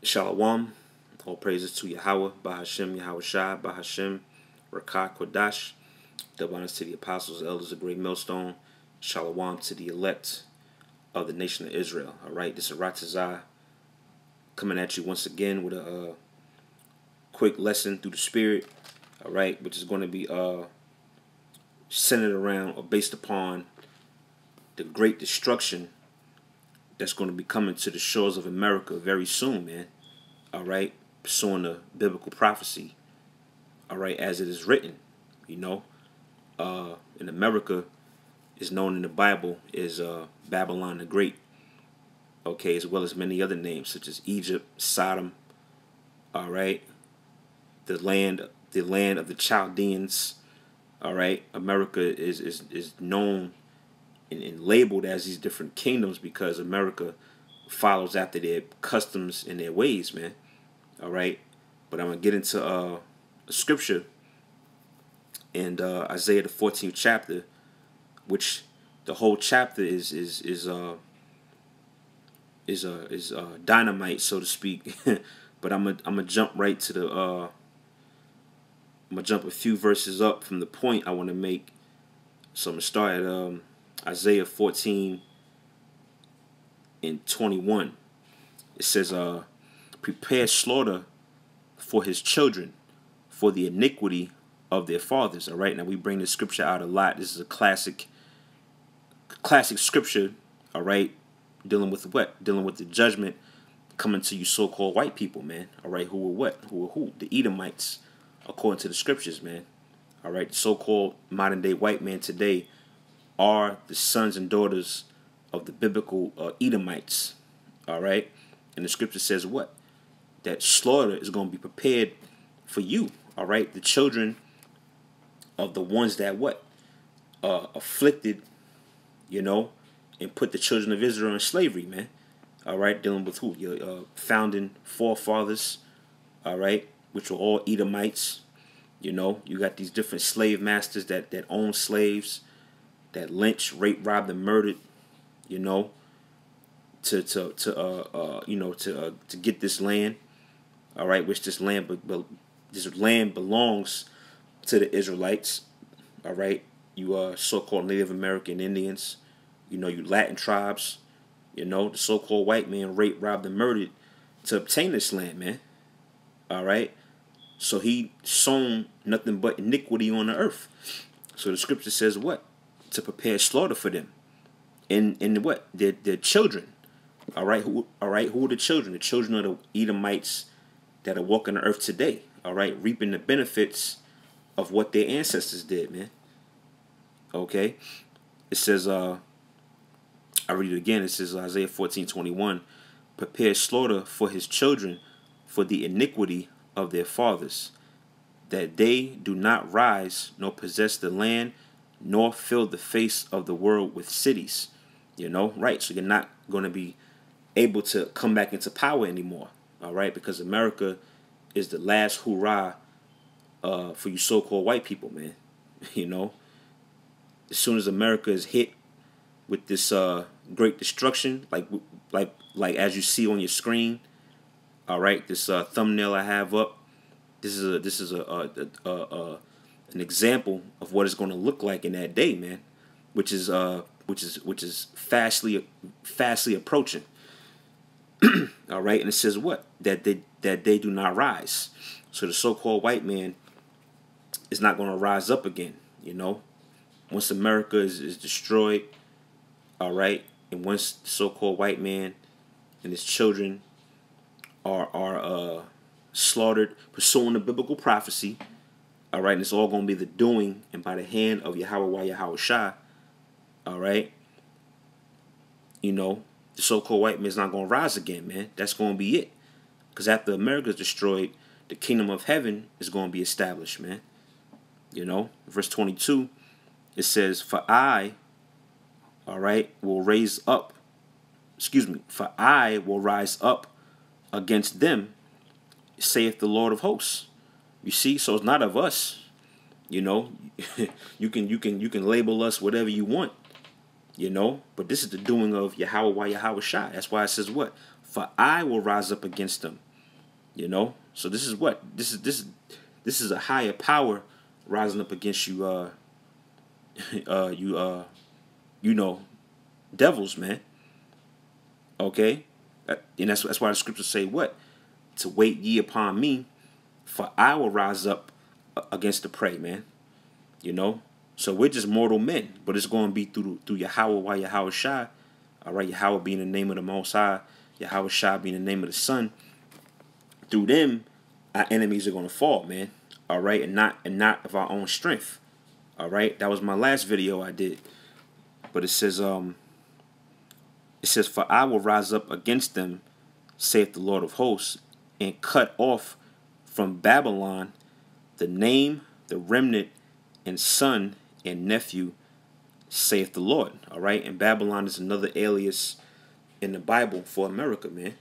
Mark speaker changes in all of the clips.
Speaker 1: Shalom. All praises to Yahweh, Bahashem, Yahweh Shai, Bahashem, Rakah, Kodash. Double honors to the apostles, elders of Great Millstone. Shalom to the elect of the nation of Israel. All right, this is Ratazah coming at you once again with a quick lesson through the Spirit. All right, which is going to be centered around or based upon the great destruction that's going to be coming to the shores of America very soon, man. All right, pursuing the biblical prophecy. All right, as it is written, in America is known in the Bible as Babylon the Great. Okay, as well as many other names such as Egypt, Sodom. All right, the land of the Chaldeans. All right, America is known and labeled as these different kingdoms because America follows after their customs and their ways, man. All right, but I'm gonna get into a scripture in Isaiah the 14th chapter, which the whole chapter is dynamite, so to speak. But I'm gonna jump right to the I'm gonna jump a few verses up from the point I want to make. So I'm gonna start at Isaiah 14:21. It says, prepare slaughter for his children, for the iniquity of their fathers. All right, now we bring this scripture out a lot. This is a classic scripture. All right, dealing with what? Dealing with the judgment coming to you so-called white people, man. All right, who were what? Who were who? The Edomites, according to the scriptures, man. All right, the so-called modern-day white man today are the sons and daughters of the biblical Edomites. All right, and the scripture says what? That slaughter is going to be prepared for you. All right, the children of the ones that what? Afflicted, and put the children of Israel in slavery, man. All right, dealing with who? Your founding forefathers, all right, which were all Edomites. You got these different slave masters that own slaves, that lynch, rape, robbed, and murdered, to get this land. All right, which this land belongs to the Israelites. All right, you so-called Native American Indians, you Latin tribes, the so-called white man raped, robbed, and murdered to obtain this land, man. All right, so he sown nothing but iniquity on the earth. So the scripture says what? To prepare slaughter for them, and what? Their children. All right, who are the children? The children of the Edomites that are walking the earth today. All right, reaping the benefits of what their ancestors did, man. Okay, it says, I read it again. It says Isaiah 14:21, prepare slaughter for his children, for the iniquity of their fathers, that they do not rise nor possess the land, nor fill the face of the world with cities. Right? So you're not going to be able to come back into power anymore. All right, because America is the last hurrah for you so-called white people, man. As soon as America is hit with this great destruction, like as you see on your screen, all right, this thumbnail I have up, this is an example of what it's going to look like in that day, man, which is fastly approaching. All right, and it says what? That they do not rise. So the so-called white man is not going to rise up again. Once America is destroyed, all right, and once the so-called white man and his children are slaughtered, pursuing the biblical prophecy, all right, and it's all going to be the doing and by the hand of Yahweh Yahweh Shai, all right, the so-called white man is not going to rise again, man. That's going to be it. Because after America is destroyed, the kingdom of heaven is going to be established, man. Verse 22, it says, for I will rise up against them, saith the Lord of hosts. You see, so it's not of us. You can label us whatever you want. But this is the doing of Yahweh Yahweh Shai. That's why it says what? For I will rise up against them, You know, so this is what this is a higher power rising up against you. You you know, devils, man. Okay, and that's why the scriptures say what, to wait ye upon me, for I will rise up against the prey, man. You know, so we're just mortal men, but it's going to be through Yahweh, why Yahweh Shai. All right, Yahweh being the name of the Most High, Yahweh Shai being the name of the Son. Through them, our enemies are going to fall, man. All right, and not of our own strength. All right, that was my last video I did, but it says for I will rise up against them, saith the Lord of hosts, and cut off from Babylon the name, the remnant, and son and nephew, saith the Lord. All right, and Babylon is another alias in the Bible for America, man.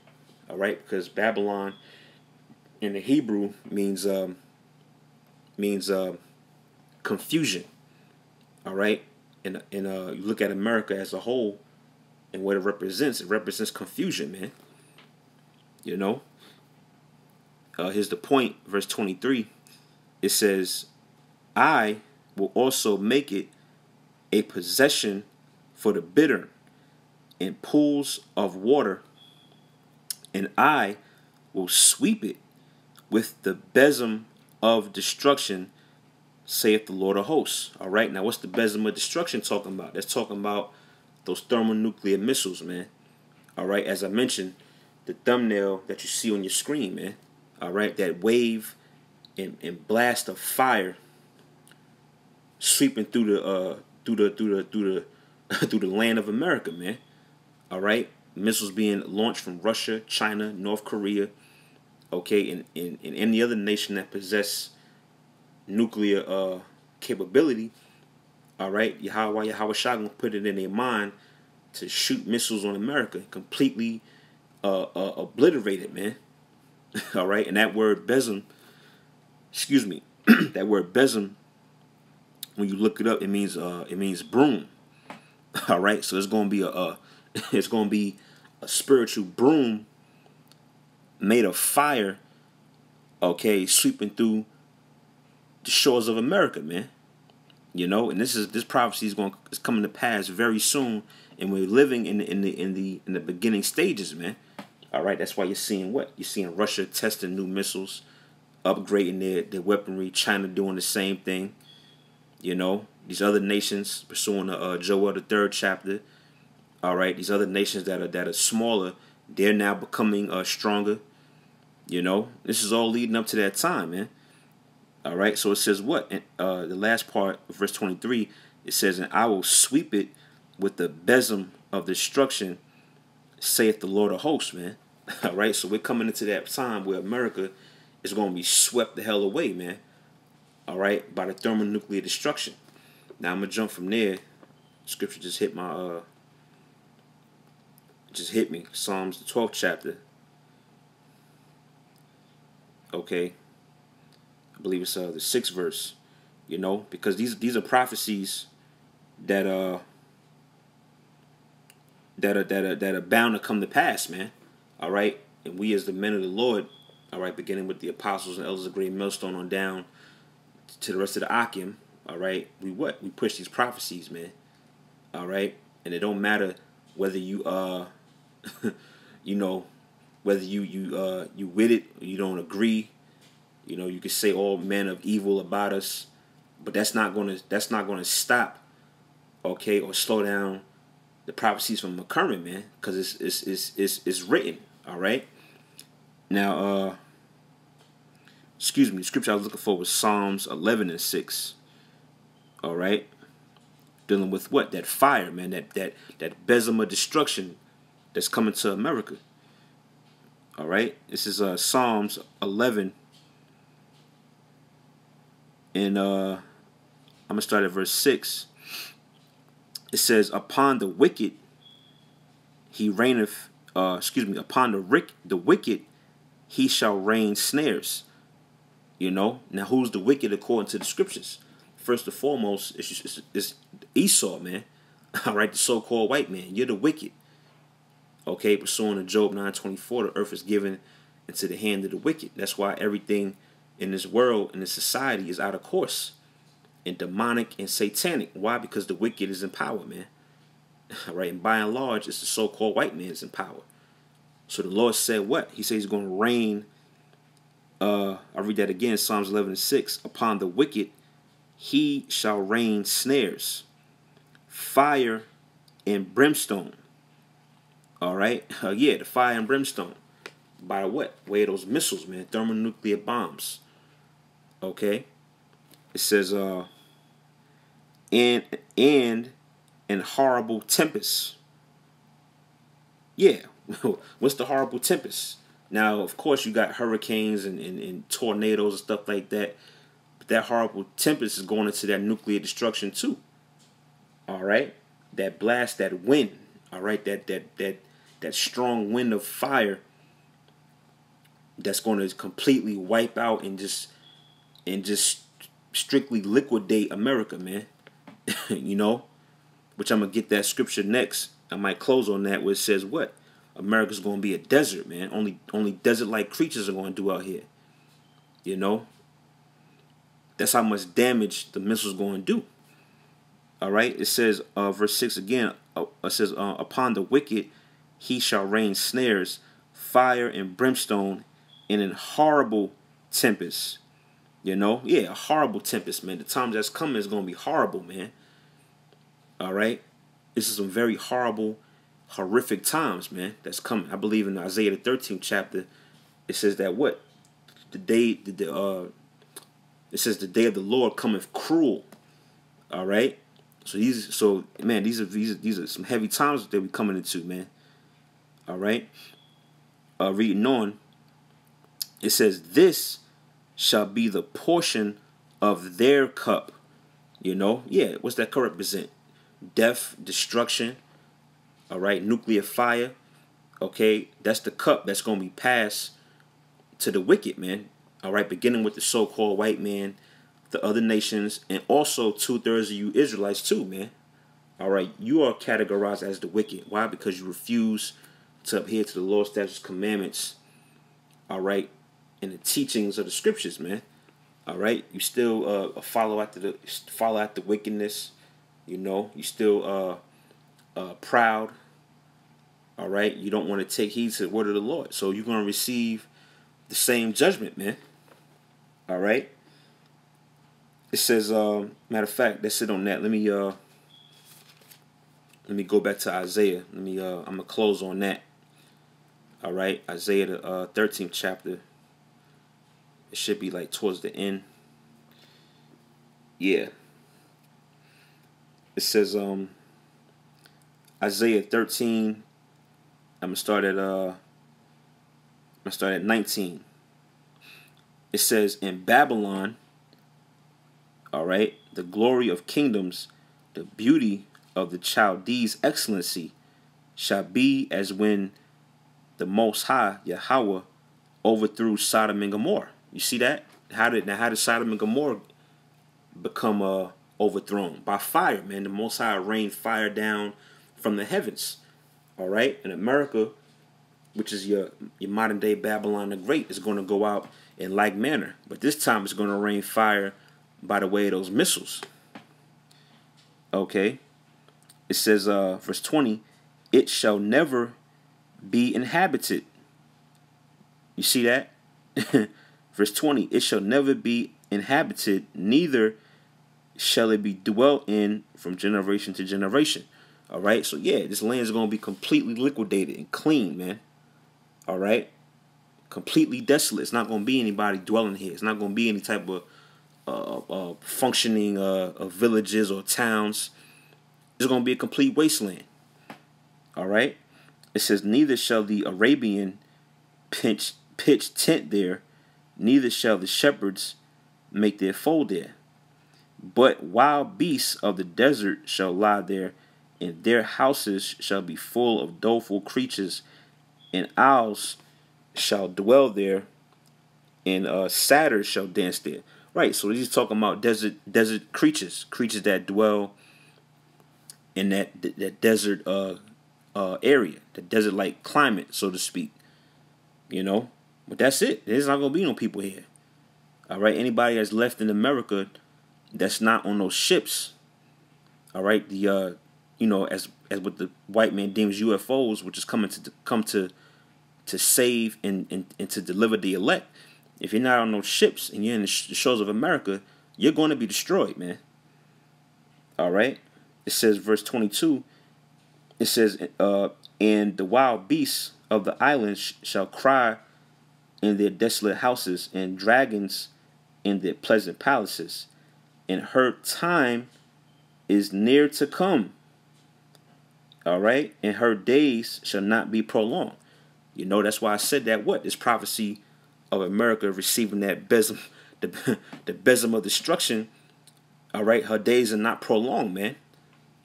Speaker 1: All right, because Babylon in the Hebrew means confusion. All right, and you look at America as a whole and what it represents confusion, man. You know, here's the point, verse 23. It says, I will also make it a possession for the bitter in pools of water, and I will sweep it with the besom of destruction, saith the Lord of hosts. All right, now what's the besom of destruction talking about? That's talking about those thermonuclear missiles, man. All right, as I mentioned, the thumbnail that you see on your screen, man. All right, that wave and blast of fire sweeping through the through the land of America, man. All right, missiles being launched from Russia, China, North Korea, okay, and any other nation that possess nuclear capability. All right, Yahweh Shai gonna put it in their mind to shoot missiles on America, completely obliterated, man. All right, and that word besom, excuse me, that word besom, when you look it up, it means broom. All right, so it's gonna be it's gonna be a spiritual broom made of fire, okay, sweeping through the shores of America, man. You know, and this prophecy is coming to pass very soon, and we're living in the beginning stages, man. All right, that's why you're seeing what you're seeing: Russia testing new missiles, upgrading their weaponry, China doing the same thing. You know, these other nations pursuing the Joel the third chapter. All right, these other nations that are smaller, they're now becoming stronger. You know, this is all leading up to that time, man. All right, so it says what? The last part of verse 23, it says, and I will sweep it with the besom of destruction, saith the Lord of hosts, man. All right, so we're coming into that time where America is going to be swept the hell away, man. All right, by the thermonuclear destruction. Now I'm going to jump from there. Scripture just hit my, me. Psalms, the 12th chapter. Okay. I believe it's the 6th verse, you know, because these are prophecies that are bound to come to pass, man. All right, and we as the men of the Lord, all right, beginning with the apostles and elders of Great Millstone on down to the rest of the Akim, all right, we push these prophecies, man. All right, and it don't matter whether you you know, whether you with it or you don't agree. You know, you can say all men of evil about us, but that's not gonna stop, okay, or slow down the prophecies from occurring, man, because it's written. All right. Now, excuse me, the scripture I was looking for was Psalms 11 and 6. All right, dealing with what? That fire, man, that besom of destruction that's coming to America. All right, this is Psalms 11. And I'm going to start at verse 6. It says, upon the wicked he reigneth, upon the wicked he shall rain snares. You know, now who's the wicked according to the scriptures? First and foremost, it's Esau, man. All right, the so-called white man. You're the wicked. Okay, pursuing to Job 9:24, the earth is given into the hand of the wicked. That's why everything in this world, in this society, is out of course and demonic and satanic. Why? Because the wicked is in power, man. All right, and by and large, it's the so-called white man is in power. So the Lord said what? He said he's going to rain. I'll read that again, Psalms 11:6. Upon the wicked, he shall rain snares, fire, and brimstone. All right, yeah, the fire and brimstone. By what? Way of those missiles, man, thermonuclear bombs. Okay, it says and horrible tempests. Yeah, what's the horrible tempest? Now, of course, you got hurricanes and tornadoes and stuff like that. But that horrible tempest is going into that nuclear destruction too. All right, that blast, that wind. All right, that strong wind of fire. That's going to completely wipe out and just strictly liquidate America, man. You know, which I'm gonna get that scripture next. I might close on that where it says what? America's gonna be a desert, man. Only desert-like creatures are gonna do out here. You know, that's how much damage the missiles gonna do. All right. It says, verse 6 again. It says, upon the wicked he shall rain snares, fire and brimstone, and an horrible tempest. You know, yeah, a horrible tempest, man. The time that's coming is gonna be horrible, man. All right, this is some very horrible, horrific times, man. That's coming. I believe in Isaiah the 13th chapter, it says that what it says the day of the Lord cometh cruel. All right, these are some heavy times that we coming into, man. All right, reading on, it says this shall be the portion of their cup. You know, yeah, what's that cup represent? Death, destruction, all right, nuclear fire. Okay, that's the cup that's going to be passed to the wicked, man. All right, beginning with the so-called white man, the other nations, and also 2/3 of you Israelites too, man. All right, you are categorized as the wicked. Why? Because you refuse to adhere to the law, statutes, commandments. All right, and the teachings of the scriptures, man. All right, you still follow after the wickedness. You know, you still proud. All right, you don't want to take heed to the word of the Lord, so you're gonna receive the same judgment, man. All right. It says, matter of fact, that's it on that. Let me go back to Isaiah. I'm gonna close on that. All right, Isaiah the 13th chapter. It should be like towards the end. Yeah. It says Isaiah 13. I'm gonna start at 19. It says, in Babylon, all right, the glory of kingdoms, the beauty of the Chaldees' excellency shall be as when the Most High, Yahweh, overthrew Sodom and Gomorrah. You see that? How did Sodom and Gomorrah become overthrown? By fire, man. The Most High rained fire down from the heavens. All right? And America, which is your modern day Babylon the Great, is going to go out in like manner. But this time it's going to rain fire by the way of those missiles. Okay? It says, verse 20, it shall never be inhabited. You see that? Verse 20, it shall never be inhabited, neither shall it be dwelt in from generation to generation. All right? So, yeah, this land is going to be completely liquidated and clean, man. All right? Completely desolate. It's not going to be anybody dwelling here. It's not going to be any type of functioning villages or towns. It's going to be a complete wasteland. All right? It says, neither shall the Arabian pitch tent there, neither shall the shepherds make their fold there. But wild beasts of the desert shall lie there, and their houses shall be full of doleful creatures, and owls shall dwell there, and satyrs shall dance there. Right, so he's talking about desert creatures that dwell in that desert area, the desert-like climate, so to speak. You know, But that's it. There's not gonna be no people here. All right. Anybody that's left in America that's not on those ships. All right. The as what the white man deems UFOs, which is coming to save and to deliver the elect. If you're not on those ships and you're in the shores of America, you're going to be destroyed, man. All right. It says, verse 22. It says, and the wild beasts of the islands shall cry in their desolate houses, and dragons in their pleasant palaces. And her time is near to come. All right. And her days shall not be prolonged. You know, that's why I said that this prophecy of America receiving that besom, the besom of destruction. All right. Her days are not prolonged, man.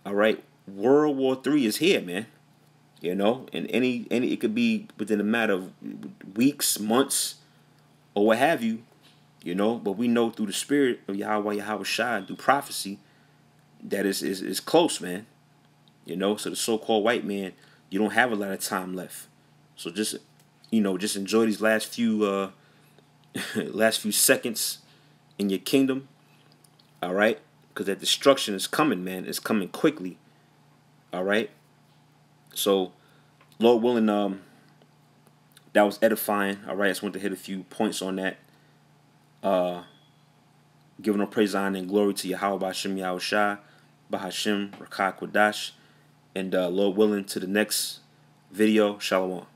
Speaker 1: All right. World War III is here, man. You know, and any it could be within a matter of weeks, months, or what have you. You know, but we know through the spirit of Yahweh Shai, through prophecy, that is close, man. You know, so the so-called white man, you don't have a lot of time left. So just enjoy these last few seconds in your kingdom. All right, because that destruction is coming, man. It's coming quickly. All right. So, Lord willing, that was edifying. All right, I just want to hit a few points on that. Giving all praise, honor, and glory to Yahweh B'Hashem Yahweh Shai, B'Hashem Rakah Kodash, and Lord willing, to the next video. Shalom.